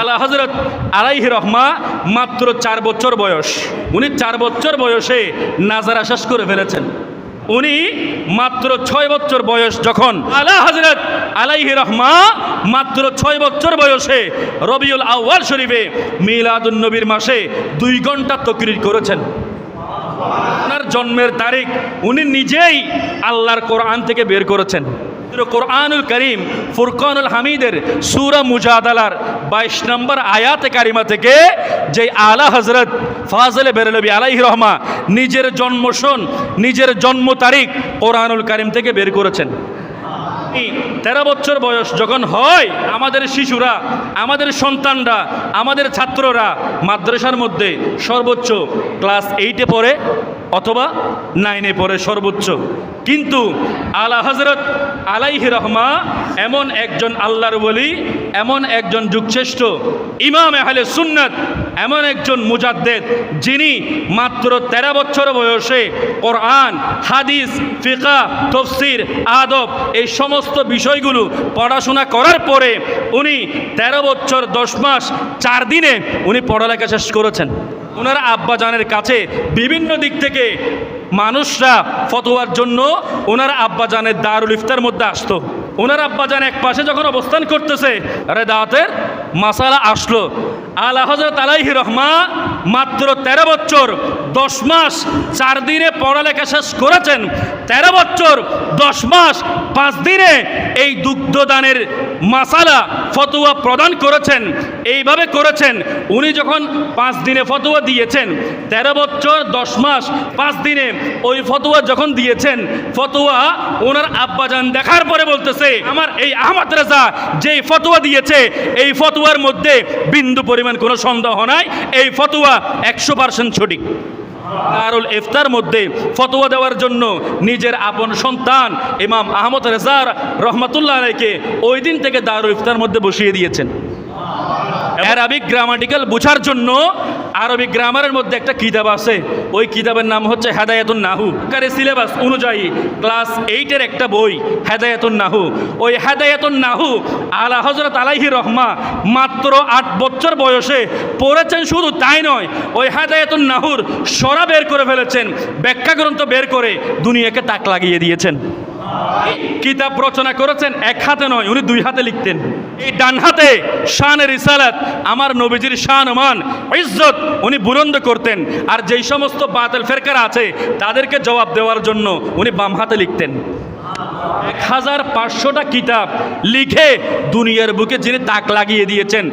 আলা হযরত আলাইহি রহমা মাত্র 4 বছর বয়স। উনি 4 বছর বয়সে নাজারা শেষ করে ফেলেছেন। উনি মাত্র 6 বছর বয়স যখন আলা হযরত আলাইহি রহমা মাত্র 6 বছর বয়সে রবিউল আউয়াল শরীফে মিলাদুন নবীর মাসে 2 ঘন্টা তাকরীর করেছেন। ওনার জন্মের তারিখ উনি নিজেই আল্লাহর কোরআন থেকে বের করেছেন। কোরআনুল করিম ফুরকানুল হামিদের সূরা মুজাদালার 22 নম্বর আয়াতে কারিমা থেকে যে আলা হযরত ফাজলে বেরলভী আলাইহি রহমা নিজের জন্মসন নিজের জন্ম তারিখ কোরআনুল করিম থেকে বের করেছেন। 13 বছর বয়স যখন হয় আমাদের শিশুরা, আমাদের সন্তানরা, আমাদের ছাত্ররা মাদ্রাসার মধ্যে সর্বোচ্চ ক্লাস 8-এ পড়ে অথবা 9-এ পড়ে সর্বোচ্চ। কিন্তু আলা হযরত আলাইহি রহমা এমন একজন আল্লাহর ওলি, এমন একজন যুগশ্রেষ্ঠ ইমাম আহলে সুন্নাত, এমন একজন মুজাদ্দিদ যিনি মাত্র 13 বছর বয়সে কোরআন, হাদিস, ফিকহ, তাফসীর, আদব এই সমস্ত বিষয়গুলো পড়াশোনা করার পরে উনি 13 বছর 10 মাস 4 দিনে উনি পড়ালেখা শেষ করেছেন। ওনার আব্বাজানের কাছে বিভিন্ন দিক থেকে মানুষরা ফতোয়ার জন্য ওনার আব্বাজানের দারুল ইফতার মধ্যে আসতো। ওনার আব্বাজান এক পাশে যখন অবস্থান করতেছে রেদাতের মাসালা আসলো। আলা হযরত আলাইহি রহমা মাত্র 13 বছর 10 মাস 4 দিনে পড়ালেখা শেষ করেছেন। 13 বছর 10 মাস 5 দিনে এই দুগ্ধদানের মাসালা ফতোয়া প্রদান করেছেন। এইভাবে করেছেন উনি যখন 5 দিনে ফতোয়া দিয়েছেন, 13 বছর 10 মাস 5 দিনে ওই ফতোয়া যখন দিয়েছেন, ফতোয়া ওনার আব্বাজান দেখার পরে বলতেছে আমার এই আহমদ রেজা যেই ফতোয়া দিয়েছে এই ফতোয়ার মধ্যে বিন্দু পরিমাণ কোনো সন্দেহ নাই, এই ফতোয়া 100% সঠিক। দারুল ইফতার মধ্যে ফতোয়া দেওয়ার জন্য নিজের আপন সন্তান ইমাম আহমদ রেজা রহমাতুল্লাহ আলাইহিকে ওই দিন থেকে দারুল ইফতার মধ্যে বসিয়ে দিয়েছেন। আরবিক গ্রামাটিক্যাল বোঝার জন্য আরবিক গ্রামারের মধ্যে একটা কিতাব আছে, ওই কিতাবের নাম হচ্ছে হেদায়াতুন নাহু। সিলেবাস অনুযায়ী ক্লাস 8-এর একটা বই হেদায়াতুন নাহু। ওই হেদায়াতুন নাহু আলা হযরত আলাইহি রহমা মাত্র 8 বছর বয়সে পড়েছেন। শুধু তাই নয়, ওই হেদায়াতুন নাহুর সরা বের করে ফেলেছেন, ব্যাখ্যা গ্রন্থ বের করে দুনিয়াকে তাক লাগিয়ে দিয়েছেন। কিতাব রচনা করেছেন এক হাতে নয়, উনি 2 হাতে লিখতেন। এই ডান হাতে শানে রিসালাত আমার নবীজির শান মান ইজ্জত উনি বুলন্দ করতেন, আর যেই সমস্ত বাতিল ফেরকারা আছে তাদেরকে জবাব দেওয়ার জন্য উনি বাম হাতে লিখতেন। 1500টা কিতাব লিখে দুনিয়ার বুকে যিনি তাক লাগিয়ে দিয়েছেন